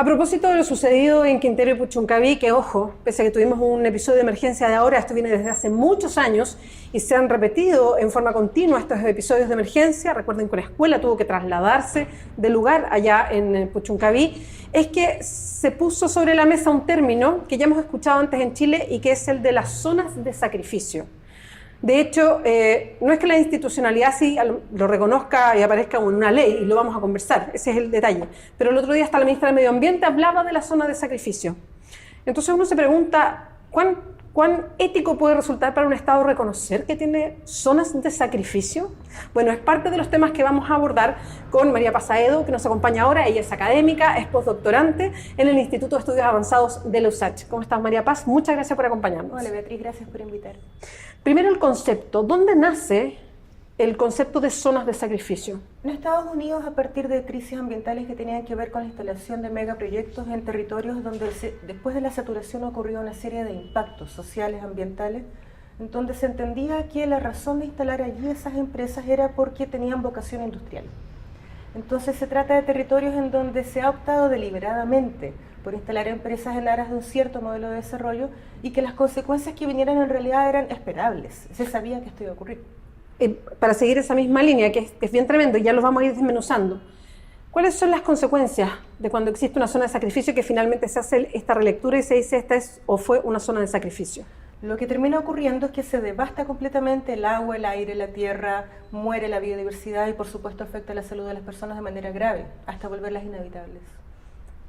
propósito de lo sucedido en Quintero y Puchuncaví, que ojo, pese a que tuvimos un episodio de emergencia de ahora, esto viene desde hace muchos años y se han repetido en forma continua estos episodios de emergencia. Recuerden que una escuela tuvo que trasladarse del lugar allá en Puchuncaví. Es que se puso sobre la mesa un término que ya hemos escuchado antes en Chile y que es el de las zonas de sacrificio. De hecho, no es que la institucionalidad sí lo reconozca y aparezca en una ley, y lo vamos a conversar, ese es el detalle. Pero el otro día hasta la ministra del Medio Ambiente hablaba de la zona de sacrificio. Entonces uno se pregunta, ¿cuán ético puede resultar para un Estado reconocer que tiene zonas de sacrificio? Bueno, es parte de los temas que vamos a abordar con María Paz Aedo, que nos acompaña ahora. Ella es académica, es postdoctorante en el Instituto de Estudios Avanzados de la USACH. ¿Cómo estás, María Paz? Muchas gracias por acompañarnos. Hola, Beatriz, gracias por invitar. Primero el concepto. ¿Dónde nace el concepto de zonas de sacrificio? En Estados Unidos, a partir de crisis ambientales que tenían que ver con la instalación de megaproyectos en territorios donde después de la saturación ocurrió una serie de impactos sociales, ambientales, en donde se entendía que la razón de instalar allí esas empresas era porque tenían vocación industrial. Entonces se trata de territorios en donde se ha optado deliberadamente por instalar empresas en aras de un cierto modelo de desarrollo y que las consecuencias que vinieran en realidad eran esperables. Se sabía que esto iba a ocurrir. Para seguir esa misma línea, que es bien tremendo, y ya los vamos a ir desmenuzando, ¿cuáles son las consecuencias de cuando existe una zona de sacrificio que finalmente se hace esta relectura y se dice esta es o fue una zona de sacrificio? Lo que termina ocurriendo es que se devasta completamente el agua, el aire, la tierra, muere la biodiversidad y por supuesto afecta la salud de las personas de manera grave, hasta volverlas inhabitables.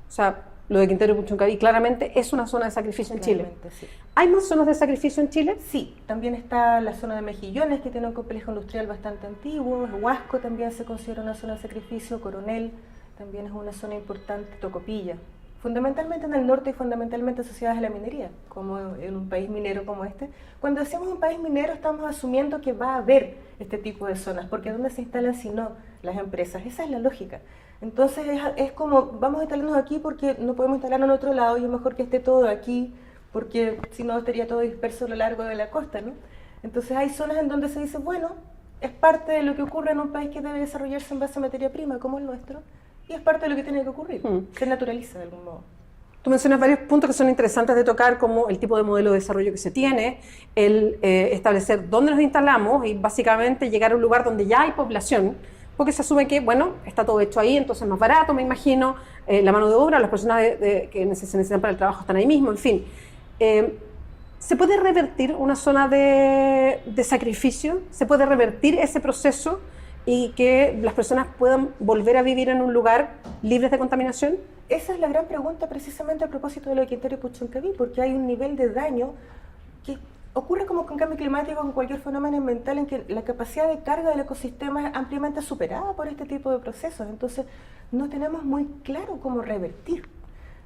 O sea, lo de Quintero y Puchuncaví claramente es una zona de sacrificio en Chile. Sí. ¿Hay más zonas de sacrificio en Chile? Sí, también está la zona de Mejillones, que tiene un complejo industrial bastante antiguo. Huasco también se considera una zona de sacrificio. Coronel también es una zona importante. Tocopilla, fundamentalmente en el norte y fundamentalmente asociadas a la minería, como en un país minero como este. Cuando decimos un país minero estamos asumiendo que va a haber este tipo de zonas, porque ¿dónde se instalan si no las empresas? Esa es la lógica. Entonces es como, vamos a instalarnos aquí porque no podemos instalarnos en otro lado y es mejor que esté todo aquí, porque si no estaría todo disperso a lo largo de la costa, ¿no? Entonces hay zonas en donde se dice, bueno, es parte de lo que ocurre en un país que debe desarrollarse en base a materia prima como el nuestro, y es parte de lo que tiene que ocurrir, se naturaliza de algún modo. Tú mencionas varios puntos que son interesantes de tocar, como el tipo de modelo de desarrollo que se tiene, el establecer dónde nos instalamos y básicamente llegar a un lugar donde ya hay población, porque se asume que, bueno, está todo hecho ahí, entonces es más barato, me imagino, la mano de obra, las personas que se necesitan para el trabajo están ahí mismo, en fin. ¿Se puede revertir una zona de sacrificio? ¿Se puede revertir ese proceso y que las personas puedan volver a vivir en un lugar libres de contaminación? Esa es la gran pregunta precisamente a propósito de lo de Quintero y Puchuncaví, porque hay un nivel de daño que ocurre como con cambio climático, con cualquier fenómeno ambiental, en que la capacidad de carga del ecosistema es ampliamente superada por este tipo de procesos. Entonces, no tenemos muy claro cómo revertir.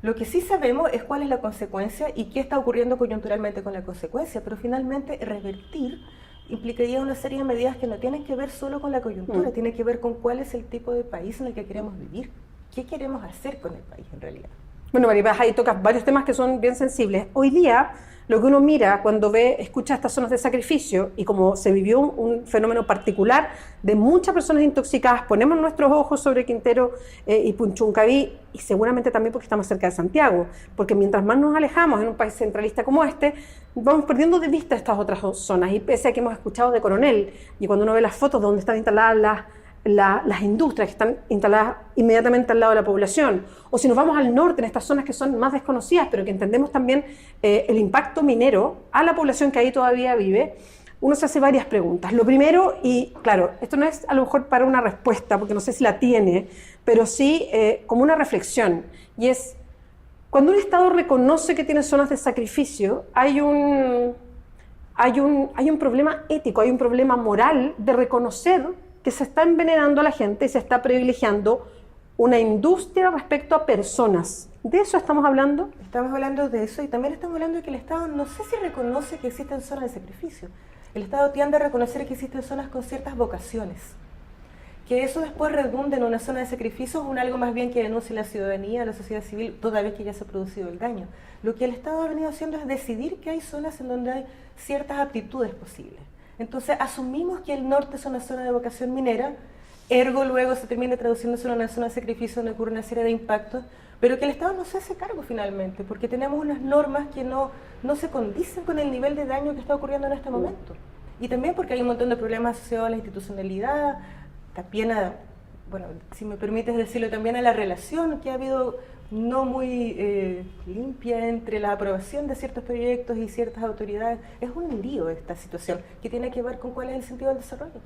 Lo que sí sabemos es cuál es la consecuencia y qué está ocurriendo coyunturalmente con la consecuencia, pero finalmente revertir implicaría una serie de medidas que no tienen que ver solo con la coyuntura, tiene que ver con cuál es el tipo de país en el que queremos vivir, qué queremos hacer con el país en realidad. Bueno, María Paz, ahí tocas varios temas que son bien sensibles. Hoy día, lo que uno mira cuando escucha estas zonas de sacrificio y como se vivió un fenómeno particular de muchas personas intoxicadas, ponemos nuestros ojos sobre Quintero y Puchuncaví, y seguramente también porque estamos cerca de Santiago, porque mientras más nos alejamos en un país centralista como este, vamos perdiendo de vista estas otras zonas, y pese a que hemos escuchado de Coronel, y cuando uno ve las fotos donde están instaladas las industrias que están instaladas inmediatamente al lado de la población, o si nos vamos al norte, en estas zonas que son más desconocidas, pero que entendemos también el impacto minero a la población que ahí todavía vive, uno se hace varias preguntas. Lo primero, y claro, esto no es a lo mejor para una respuesta, porque no sé si la tiene, pero sí como una reflexión, y es, cuando un Estado reconoce que tiene zonas de sacrificio, hay un problema ético, hay un problema moral de reconocer que se está envenenando a la gente y se está privilegiando una industria respecto a personas. ¿De eso estamos hablando? Estamos hablando de eso y también estamos hablando de que el Estado no sé si reconoce que existen zonas de sacrificio. El Estado tiende a reconocer que existen zonas con ciertas vocaciones. Que eso después redunde en una zona de sacrificio o en algo más bien que denuncie la ciudadanía, la sociedad civil, toda vez que ya se ha producido el daño. Lo que el Estado ha venido haciendo es decidir que hay zonas en donde hay ciertas aptitudes posibles. Entonces asumimos que el norte es una zona de vocación minera, ergo luego se termina traduciéndose en una zona de sacrificio donde ocurre una serie de impactos, pero que el Estado no se hace cargo finalmente, porque tenemos unas normas que no se condicen con el nivel de daño que está ocurriendo en este momento. Y también porque hay un montón de problemas asociados a la institucionalidad, también bueno, si me permites decirlo, también a la relación que ha habido no muy limpia entre la aprobación de ciertos proyectos y ciertas autoridades. Es un lío esta situación que tiene que ver con cuál es el sentido del desarrollo.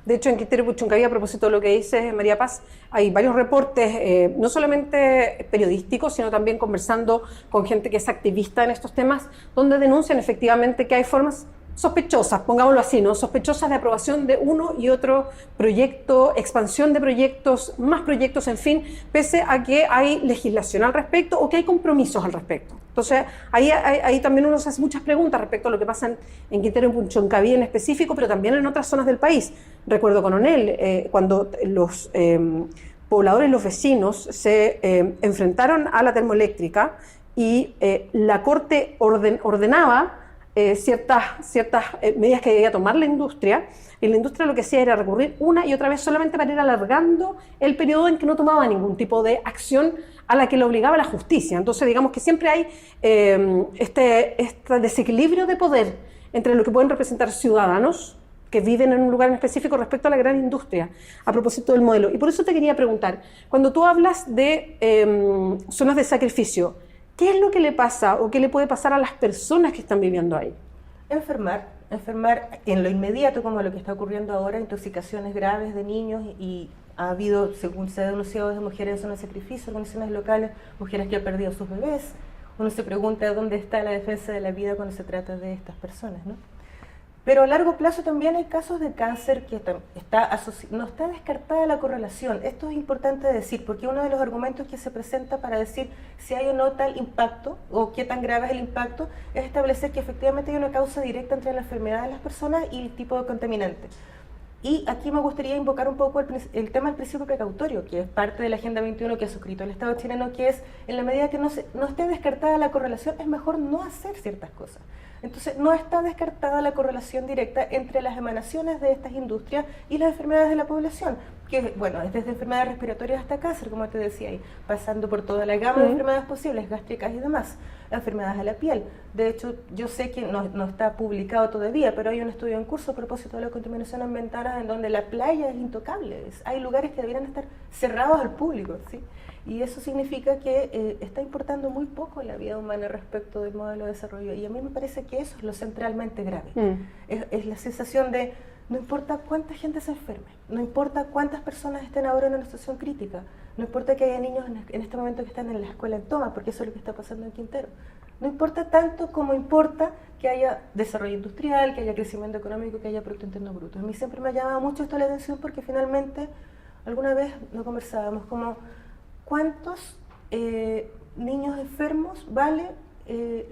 De hecho, en Quintero Puchuncaví, a propósito de lo que dice María Paz, hay varios reportes, no solamente periodísticos, sino también conversando con gente que es activista en estos temas, donde denuncian efectivamente que hay formas sospechosas, pongámoslo así, ¿no? Sospechosas de aprobación de uno y otro proyecto, expansión de proyectos, más proyectos, en fin, pese a que hay legislación al respecto o que hay compromisos al respecto. Entonces, ahí también uno se hace muchas preguntas respecto a lo que pasa en Quintero Puchuncaví en específico, pero también en otras zonas del país. Recuerdo con Onel, cuando los pobladores, los vecinos, se enfrentaron a la termoeléctrica y la Corte ordenaba ciertas medidas que debía tomar la industria, y la industria lo que hacía era recurrir una y otra vez solamente para ir alargando el periodo en que no tomaba ningún tipo de acción a la que le obligaba la justicia. Entonces, digamos que siempre hay este desequilibrio de poder entre lo que pueden representar ciudadanos que viven en un lugar en específico respecto a la gran industria, a propósito del modelo. Y por eso te quería preguntar, cuando tú hablas de zonas de sacrificio, ¿qué es lo que le pasa o qué le puede pasar a las personas que están viviendo ahí? Enfermar en lo inmediato, como lo que está ocurriendo ahora, intoxicaciones graves de niños, y ha habido, según se ha denunciado, de mujeres en zona de sacrificio, organizaciones locales, mujeres que han perdido a sus bebés. Uno se pregunta dónde está la defensa de la vida cuando se trata de estas personas, ¿no? Pero a largo plazo también hay casos de cáncer que no está descartada la correlación. Esto es importante decir, porque uno de los argumentos que se presenta para decir si hay o no tal impacto, o qué tan grave es el impacto, es establecer que efectivamente hay una causa directa entre la enfermedad de las personas y el tipo de contaminante. Y aquí me gustaría invocar un poco el tema del principio precautorio, que es parte de la Agenda 21 que ha suscrito el Estado chileno, que es, en la medida que no esté descartada la correlación, es mejor no hacer ciertas cosas. Entonces, no está descartada la correlación directa entre las emanaciones de estas industrias y las enfermedades de la población, que, bueno, es desde enfermedades respiratorias hasta cáncer, como te decía ahí, pasando por toda la gama de enfermedades posibles, gástricas y demás, enfermedades de la piel. De hecho, yo sé que no está publicado todavía, pero hay un estudio en curso a propósito de la contaminación ambiental en donde la playa es intocable. Hay lugares que deberían estar cerrados al público, ¿sí? Y eso significa que está importando muy poco la vida humana respecto del modelo de desarrollo. Y a mí me parece que eso es lo centralmente grave. Es la sensación de, no importa cuánta gente se enferme, no importa cuántas personas estén ahora en una situación crítica, no importa que haya niños en este momento que están en la escuela en toma, porque eso es lo que está pasando en Quintero. No importa tanto como importa que haya desarrollo industrial, que haya crecimiento económico, que haya Producto Interno Bruto. A mí siempre me ha llamado mucho esto la atención, porque finalmente, alguna vez lo conversábamos, como ¿cuántos niños enfermos vale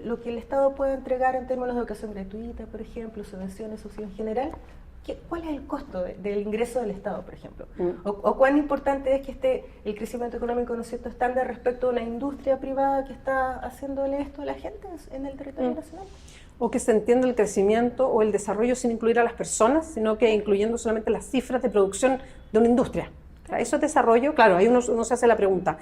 lo que el Estado puede entregar en términos de educación gratuita, por ejemplo, subvenciones, subsidio en general? ¿Cuál es el costo del ingreso del Estado, por ejemplo? O cuán importante es que esté el crecimiento económico, ¿no es cierto?, estándar respecto a una industria privada que está haciéndole esto a la gente en el territorio nacional. O que se entienda el crecimiento o el desarrollo sin incluir a las personas, sino que incluyendo solamente las cifras de producción de una industria. Eso es desarrollo, claro, ahí uno se hace la pregunta.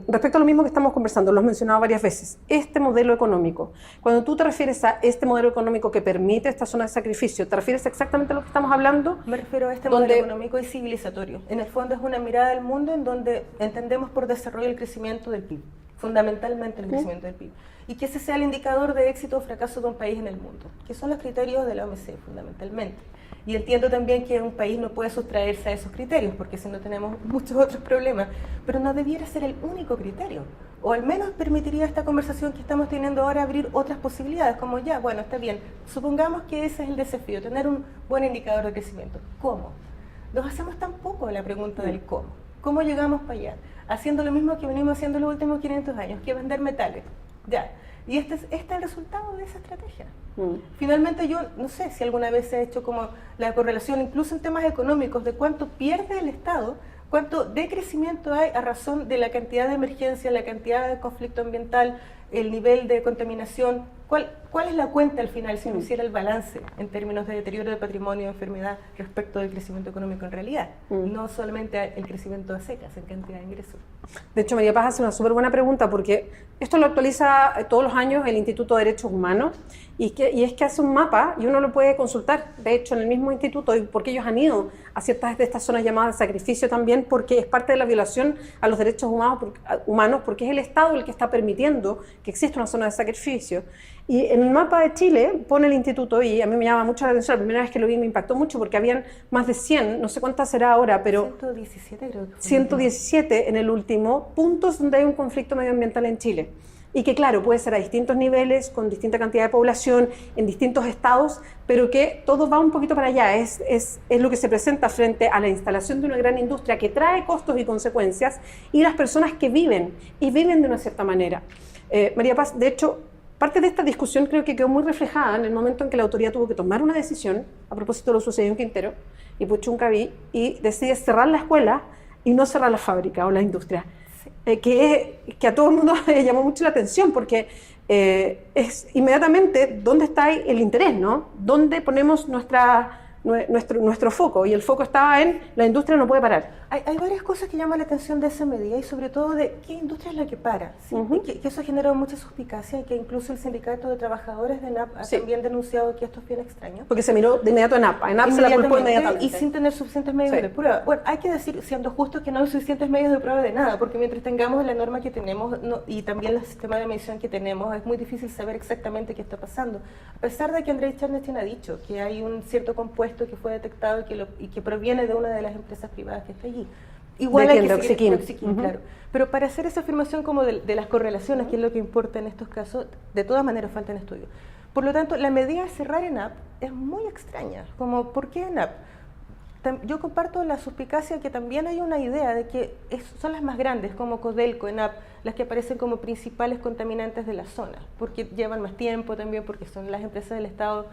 Respecto a lo mismo que estamos conversando, lo has mencionado varias veces, este modelo económico, cuando tú te refieres a este modelo económico que permite esta zona de sacrificio, ¿te refieres exactamente a lo que estamos hablando? Me refiero a este modelo económico y civilizatorio. En el fondo es una mirada del mundo en donde entendemos por desarrollo el crecimiento del PIB, fundamentalmente el crecimiento del PIB, y que ese sea el indicador de éxito o fracaso de un país en el mundo, que son los criterios de la OMC fundamentalmente. Y entiendo también que un país no puede sustraerse a esos criterios, porque si no tenemos muchos otros problemas, pero no debiera ser el único criterio, o al menos permitiría esta conversación que estamos teniendo ahora abrir otras posibilidades, como ya, bueno, está bien, supongamos que ese es el desafío, tener un buen indicador de crecimiento. ¿Cómo? Nos hacemos tan poco la pregunta del cómo. ¿Cómo llegamos para allá? Haciendo lo mismo que venimos haciendo los últimos 500 años, que vender metales. Ya. Y este es el resultado de esa estrategia. Finalmente, yo no sé si alguna vez se ha hecho como la correlación, incluso en temas económicos, de cuánto pierde el Estado, cuánto decrecimiento hay a razón de la cantidad de emergencia, la cantidad de conflicto ambiental, el nivel de contaminación, ¿cuál es la cuenta al final si uno hiciera el balance en términos de deterioro de patrimonio, de enfermedad respecto del crecimiento económico en realidad? No solamente el crecimiento a secas en cantidad de ingresos. De hecho, María Paz hace una súper buena pregunta porque esto lo actualiza todos los años el Instituto de Derechos Humanos y es que hace un mapa y uno lo puede consultar, de hecho, en el mismo instituto, y porque ellos han ido a ciertas de estas zonas llamadas de sacrificio también, porque es parte de la violación a los derechos humanos, porque es el Estado el que está permitiendo que exista una zona de sacrificio. Y en el mapa de Chile pone el instituto, y a mí me llama mucho la atención, la primera vez que lo vi me impactó mucho porque habían más de 100, no sé cuántas será ahora, pero 117 creo que fue 117 en el último, puntos donde hay un conflicto medioambiental en Chile. Y que claro, puede ser a distintos niveles, con distinta cantidad de población, en distintos estados, pero que todo va un poquito para allá. Es lo que se presenta frente a la instalación de una gran industria que trae costos y consecuencias, y las personas que viven, y viven de una cierta manera. María Paz, de hecho, parte de esta discusión creo que quedó muy reflejada en el momento en que la autoridad tuvo que tomar una decisión a propósito de lo sucedido en Quintero y Puchuncaví, y decide cerrar la escuela y no cerrar la fábrica o la industria. Que a todo el mundo le llamó mucho la atención porque es inmediatamente dónde está el interés, ¿no? ¿Dónde ponemos nuestro foco? Y el foco estaba en la industria no puede parar. Hay varias cosas que llaman la atención de esa medida y sobre todo de qué industria es la que para, ¿sí? Que eso ha generado mucha suspicacia y que incluso el sindicato de trabajadores de ENAP ha también denunciado que esto es bien extraño. Porque se miró de inmediato a ENAP se la culpó inmediatamente. Y sin tener suficientes medios de prueba. Bueno, hay que decir, siendo justo, que no hay suficientes medios de prueba de nada, porque mientras tengamos la norma que tenemos y también el sistema de medición que tenemos, es muy difícil saber exactamente qué está pasando. A pesar de que Andrei Chernyshyn ha dicho que hay un cierto compuesto que fue detectado y que proviene de una de las empresas privadas que está allí. Igual hay que seguir Oxykin, claro. Pero para hacer esa afirmación como de las correlaciones, que es lo que importa en estos casos, de todas maneras faltan estudios. Por lo tanto, la medida de cerrar ENAP es muy extraña. Como, ¿por qué ENAP? Yo comparto la suspicacia que también hay una idea de que son las más grandes, como Codelco, ENAP, las que aparecen como principales contaminantes de la zona, porque llevan más tiempo también, porque son las empresas del Estado.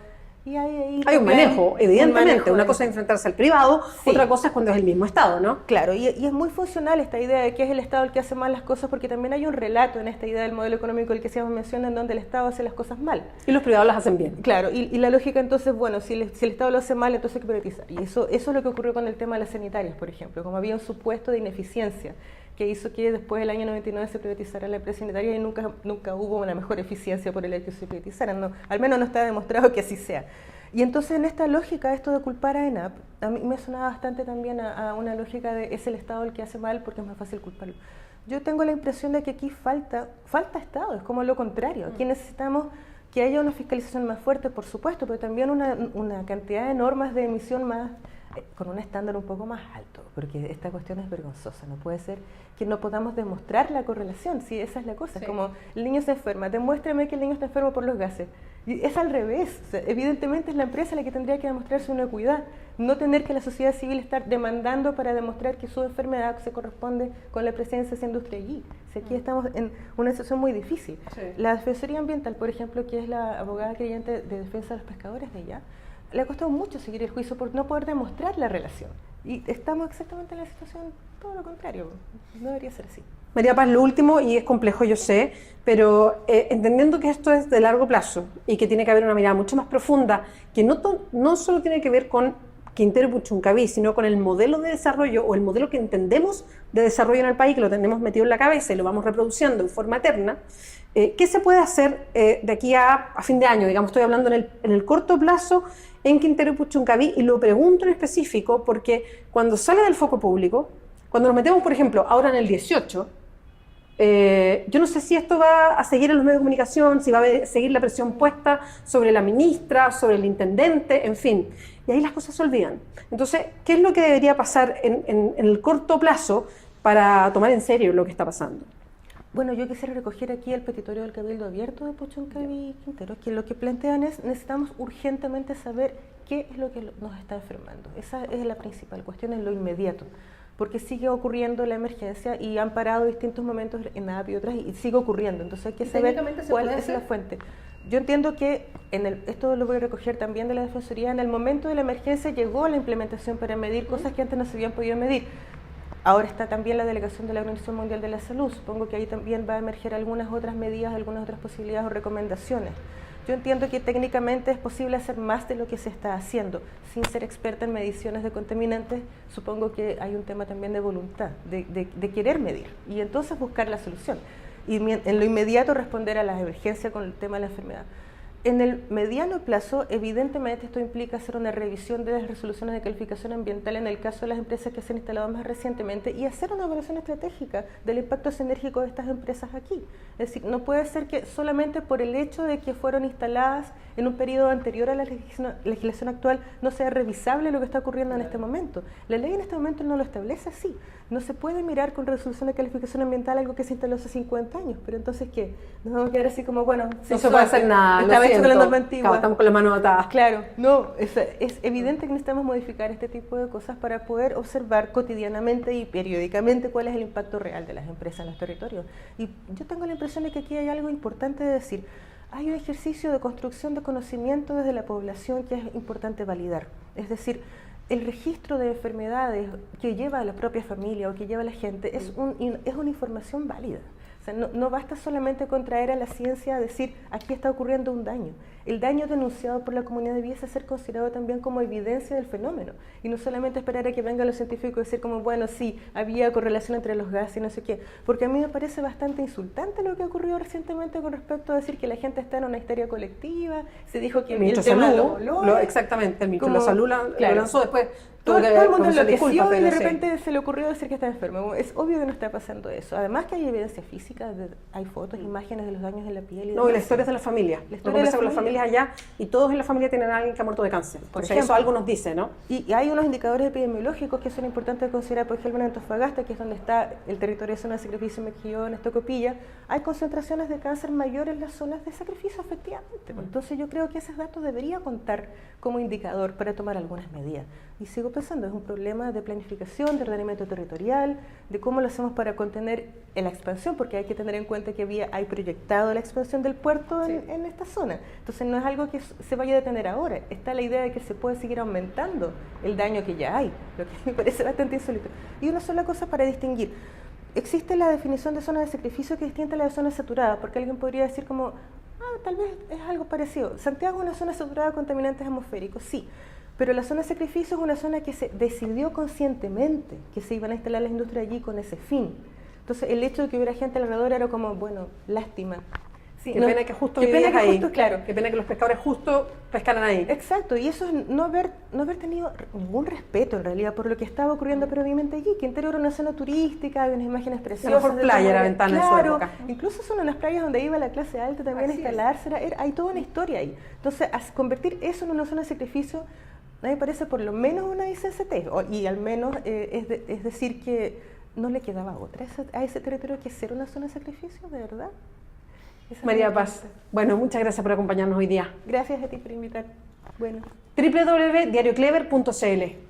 Y hay un manejo, evidentemente. Una cosa es enfrentarse al privado, otra cosa es cuando es el mismo Estado, ¿no? Claro, y es muy funcional esta idea de que es el Estado el que hace mal las cosas, porque también hay un relato en esta idea del modelo económico del que se menciona, en donde el Estado hace las cosas mal. Y los privados las hacen bien. Claro, y la lógica entonces, bueno, si el Estado lo hace mal, entonces hay que privatizar. Y eso es lo que ocurrió con el tema de las sanitarias, por ejemplo, como había un supuesto de ineficiencia que hizo que después del año 99 se privatizara la empresa sanitaria y nunca hubo una mejor eficiencia por el hecho de que se privatizaran. No, al menos no está demostrado que así sea. Y entonces en esta lógica, esto de culpar a ENAP, a mí me sonaba bastante también a una lógica de es el Estado el que hace mal porque es más fácil culparlo. Yo tengo la impresión de que aquí falta Estado, es como lo contrario. Aquí necesitamos que haya una fiscalización más fuerte, por supuesto, pero también una cantidad de normas de emisión más, con un estándar un poco más alto, porque esta cuestión es vergonzosa. No puede ser que no podamos demostrar la correlación, sí, esa es la cosa. Es como, el niño se enferma, demuéstrame que el niño está enfermo por los gases. Y es al revés, o sea, evidentemente es la empresa la que tendría que demostrar su inocuidad, no tener que la sociedad civil estar demandando para demostrar que su enfermedad se corresponde con la presencia de esa industria allí. O sea, aquí estamos en una situación muy difícil. La Defensoría Ambiental, por ejemplo, que es la abogada creyente de defensa de los pescadores de allá, le ha costado mucho seguir el juicio por no poder demostrar la relación. Y estamos exactamente en la situación todo lo contrario. No debería ser así. María Paz, lo último, y es complejo, yo sé, pero entendiendo que esto es de largo plazo y que tiene que haber una mirada mucho más profunda, que no solo tiene que ver con Quintero y Puchuncaví, sino con el modelo de desarrollo o el modelo que entendemos de desarrollo en el país, que lo tenemos metido en la cabeza y lo vamos reproduciendo en forma eterna. ¿Qué se puede hacer de aquí a fin de año? Digamos, estoy hablando en el corto plazo en Quintero y Puchuncaví, y lo pregunto en específico porque cuando sale del foco público, cuando nos metemos, por ejemplo, ahora en el 18, yo no sé si esto va a seguir en los medios de comunicación, si va a seguir la presión puesta sobre la ministra, sobre el intendente, en fin. Y ahí las cosas se olvidan. Entonces, ¿qué es lo que debería pasar en el corto plazo para tomar en serio lo que está pasando? Bueno, yo quisiera recoger aquí el petitorio del Cabildo Abierto de Puchuncaví y Quintero, que lo que plantean es, necesitamos urgentemente saber qué es lo que nos está enfermando. Esa es la principal cuestión en lo inmediato, porque sigue ocurriendo la emergencia y han parado distintos momentos en ENAP y otras, y sigue ocurriendo. Entonces hay que saber cuál es la fuente. Yo entiendo que, esto lo voy a recoger también de la Defensoría, en el momento de la emergencia llegó la implementación para medir cosas que antes no se habían podido medir. Ahora está también la delegación de la Organización Mundial de la Salud. Supongo que ahí también va a emerger algunas otras medidas, algunas otras posibilidades o recomendaciones. Yo entiendo que técnicamente es posible hacer más de lo que se está haciendo. Sin ser experta en mediciones de contaminantes, supongo que hay un tema también de voluntad, de querer medir y entonces buscar la solución. Y en lo inmediato responder a las emergencias con el tema de la enfermedad. En el mediano plazo, evidentemente esto implica hacer una revisión de las resoluciones de calificación ambiental en el caso de las empresas que se han instalado más recientemente y hacer una evaluación estratégica del impacto sinérgico de estas empresas aquí. Es decir, no puede ser que solamente por el hecho de que fueron instaladas en un periodo anterior a la legislación actual no sea revisable lo que está ocurriendo en este momento. La ley en este momento no lo establece así. No se puede mirar con resolución de calificación ambiental algo que se instaló hace 50 años, pero entonces ¿qué? Nos vamos a quedar así como, bueno, no se puede hacer nada, estaba hecho con la norma antigua. Claro, estamos con la mano atada. Claro, no, es evidente que necesitamos modificar este tipo de cosas para poder observar cotidianamente y periódicamente cuál es el impacto real de las empresas en los territorios. Y yo tengo la impresión de que aquí hay algo importante de decir. Hay un ejercicio de construcción de conocimiento desde la población que es importante validar. Es decir, el registro de enfermedades que lleva a la propia familia o que lleva a la gente es una información válida. O sea, no basta solamente con traer a la ciencia a decir aquí está ocurriendo un daño. El daño denunciado por la comunidad debiese ser considerado también como evidencia del fenómeno y no solamente esperar a que vengan los científicos y decir como, bueno, sí, había correlación entre los gases y no sé qué, porque a mí me parece bastante insultante lo que ha ocurrido recientemente con respecto a decir que la gente está en una histeria colectiva, se dijo que el tema exactamente, el ministro de la Salud lo lanzó después. Todo el mundo enloqueció y de repente se le ocurrió decir que está enfermo. Es obvio que no está pasando eso. Además que hay evidencia física, hay fotos, imágenes de los daños en la piel. Y la historia es de la familia. La historia de las familias allá y todos en la familia tienen a alguien que ha muerto de cáncer. Por ejemplo, eso algo nos dice, ¿no? Y hay unos indicadores epidemiológicos que son importantes de considerar. Por ejemplo, en Antofagasta, que es donde está el territorio de zona de sacrificio, Mejillones, Tocopilla, hay concentraciones de cáncer mayores en las zonas de sacrificio, efectivamente. Entonces yo creo que esos datos debería contar como indicador para tomar algunas medidas. Y sigo pensando, es un problema de planificación, de ordenamiento territorial, de cómo lo hacemos para contener la expansión, porque hay que tener en cuenta que hay proyectado la expansión del puerto en esta zona. Entonces no es algo que se vaya a detener ahora, está la idea de que se puede seguir aumentando el daño que ya hay, lo que me parece bastante insólito. Y una sola cosa para distinguir, existe la definición de zona de sacrificio que es distinta a la de zona saturada, porque alguien podría decir como, tal vez es algo parecido. Santiago es una zona saturada de contaminantes atmosféricos, sí. Pero la zona de sacrificio es una zona que se decidió conscientemente que se iban a instalar las industrias allí con ese fin. Entonces, el hecho de que hubiera gente alrededor era como, bueno, lástima. Sí, qué pena que justo vivías ahí. Claro. Qué pena que los pescadores justo pescaran ahí. Exacto, y eso es no haber tenido ningún respeto en realidad por lo que estaba ocurriendo previamente allí. Quintero era una zona turística, había unas imágenes preciosas. La mejor playa era Ventana en su época. Incluso son unas playas donde iba la clase alta también a instalarse. Hay toda una historia ahí. Entonces, convertir eso en una zona de sacrificio, a mí me parece por lo menos una insensatez, y al menos es decir que no le quedaba otra a ese territorio que ser una zona de sacrificio, ¿de verdad? María Paz, bueno, muchas gracias por acompañarnos hoy día. Gracias a ti por invitar. Bueno. www.diarioclever.cl